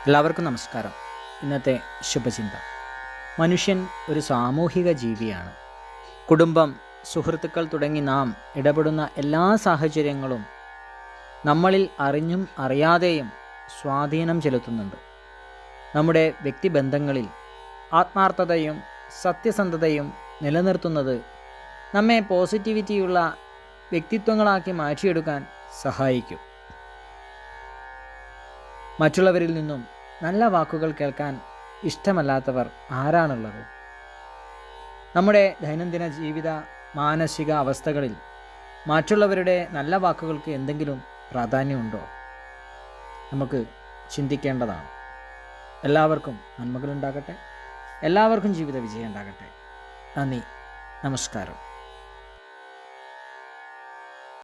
എല്ലാവർക്കും നമസ്കാരം. ഇന്നത്തെ ശുഭചിന്ത. മനുഷ്യൻ ഒരു സാമൂഹിക ജീവിയാണ്. കുടുംബം, സുഹൃത്തുക്കൾ തുടങ്ങി നാം ഇടപെടുന്ന എല്ലാ സാഹചര്യങ്ങളും നമ്മളിൽ അറിഞ്ഞും അറിയാതെയും സ്വാധീനം ചെലുത്തുന്നുണ്ട്. നമ്മുടെ വ്യക്തിബന്ധങ്ങളിൽ ആത്മാർത്ഥതയും സത്യസന്ധതയും നിലനിർത്തുന്നത് നമ്മെ പോസിറ്റിവിറ്റിയുള്ള വ്യക്തിത്വങ്ങളാക്കി മാറ്റിയെടുക്കാൻ സഹായിക്കും. മറ്റുള്ളവരിൽ നിന്നും നല്ല വാക്കുകൾ കേൾക്കാൻ ഇഷ്ടമല്ലാത്തവർ ആരാണുള്ളത്? നമ്മുടെ ദൈനംദിന ജീവിത മാനസിക അവസ്ഥകളിൽ മറ്റുള്ളവരുടെ നല്ല വാക്കുകൾക്ക് എന്തെങ്കിലും പ്രാധാന്യമുണ്ടോ? നമുക്ക് ചിന്തിക്കേണ്ടതാണ്. എല്ലാവർക്കും നന്മകളുണ്ടാകട്ടെ. എല്ലാവർക്കും ജീവിത വിജയം ഉണ്ടാകട്ടെ. നന്ദി. നമസ്കാരം.